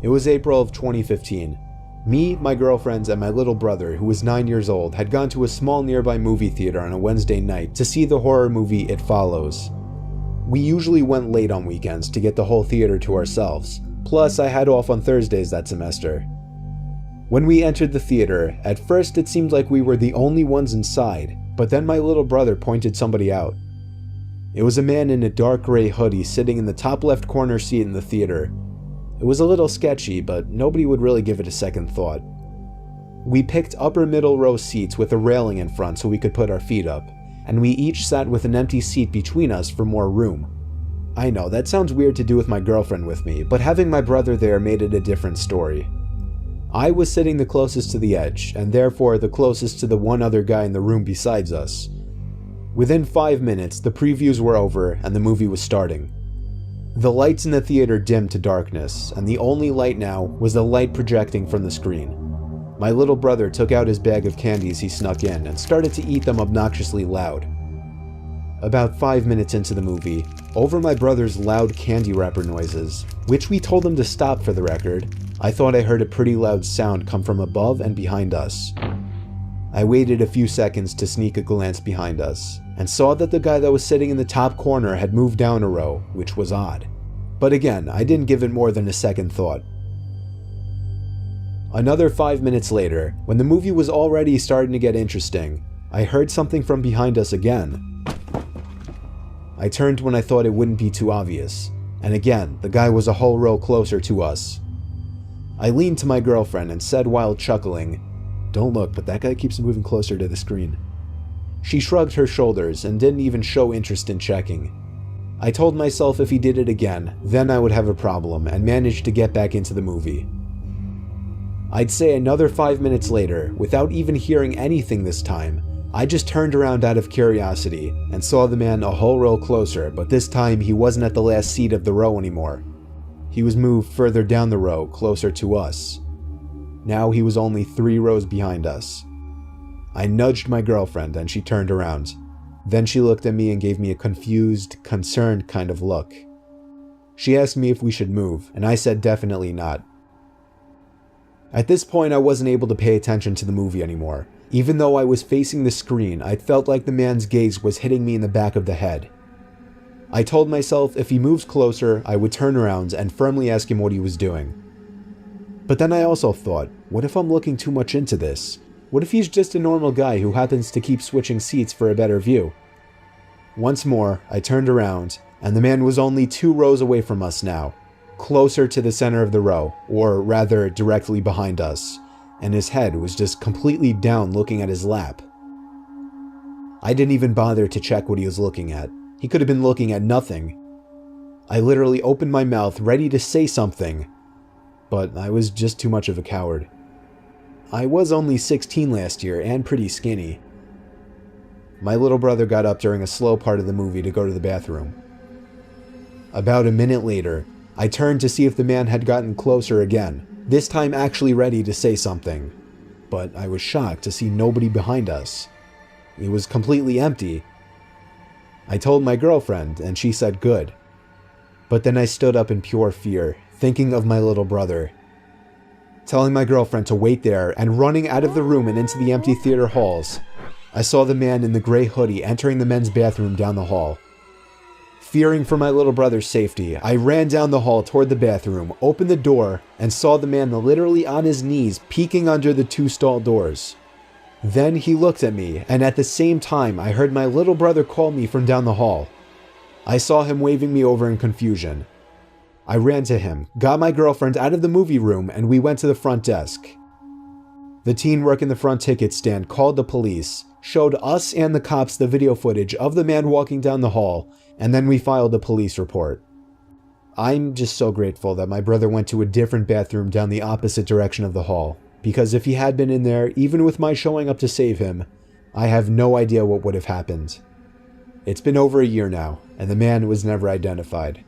It was April of 2015. Me, my girlfriends, and my little brother, who was 9 years old, had gone to a small nearby movie theater on a Wednesday night to see the horror movie It Follows. We usually went late on weekends to get the whole theater to ourselves, plus I had off on Thursdays that semester. When we entered the theater, at first it seemed like we were the only ones inside, but then my little brother pointed somebody out. It was a man in a dark gray hoodie sitting in the top left corner seat in the theater. It was a little sketchy, but nobody would really give it a second thought. We picked upper middle row seats with a railing in front so we could put our feet up, and we each sat with an empty seat between us for more room. I know, that sounds weird to do with my girlfriend with me, but having my brother there made it a different story. I was sitting the closest to the edge, and therefore the closest to the one other guy in the room besides us. Within 5 minutes, the previews were over and the movie was starting. The lights in the theater dimmed to darkness, and the only light now was the light projecting from the screen. My little brother took out his bag of candies he snuck in and started to eat them obnoxiously loud. About 5 minutes into the movie, over my brother's loud candy wrapper noises, which we told him to stop for the record, I thought I heard a pretty loud sound come from above and behind us. I waited a few seconds to sneak a glance behind us, and saw that the guy that was sitting in the top corner had moved down a row, which was odd. But again, I didn't give it more than a second thought. Another 5 minutes later, when the movie was already starting to get interesting, I heard something from behind us again. I turned when I thought it wouldn't be too obvious, and again, the guy was a whole row closer to us. I leaned to my girlfriend and said while chuckling, "Don't look, but that guy keeps moving closer to the screen." She shrugged her shoulders and didn't even show interest in checking. I told myself if he did it again, then I would have a problem, and managed to get back into the movie. I'd say another 5 minutes later, without even hearing anything this time, I just turned around out of curiosity and saw the man a whole row closer, but this time he wasn't at the last seat of the row anymore. He was moved further down the row, closer to us. Now he was only 3 rows behind us. I nudged my girlfriend and she turned around. Then she looked at me and gave me a confused, concerned kind of look. She asked me if we should move, and I said definitely not. At this point, I wasn't able to pay attention to the movie anymore. Even though I was facing the screen, I felt like the man's gaze was hitting me in the back of the head. I told myself if he moves closer, I would turn around and firmly ask him what he was doing. But then I also thought, what if I'm looking too much into this? What if he's just a normal guy who happens to keep switching seats for a better view? Once more, I turned around, and the man was only 2 rows away from us now, closer to the center of the row, or rather directly behind us, and his head was just completely down looking at his lap. I didn't even bother to check what he was looking at. He could have been looking at nothing. I literally opened my mouth ready to say something, but I was just too much of a coward. I was only 16 last year and pretty skinny. My little brother got up during a slow part of the movie to go to the bathroom. About a minute later, I turned to see if the man had gotten closer again, this time actually ready to say something. But I was shocked to see nobody behind us. It was completely empty. I told my girlfriend, and she said good. But then I stood up in pure fear, thinking of my little brother. Telling my girlfriend to wait there and running out of the room and into the empty theater halls, I saw the man in the gray hoodie entering the men's bathroom down the hall. Fearing for my little brother's safety, I ran down the hall toward the bathroom, opened the door, and saw the man literally on his knees peeking under the 2 stall doors. Then he looked at me, and at the same time I heard my little brother call me from down the hall. I saw him waving me over in confusion. I ran to him, got my girlfriend out of the movie room, and we went to the front desk. The teen working the front ticket stand called the police, showed us and the cops the video footage of the man walking down the hall, and then we filed a police report. I'm just so grateful that my brother went to a different bathroom down the opposite direction of the hall, because if he had been in there, even with my showing up to save him, I have no idea what would have happened. It's been over a year now, and the man was never identified.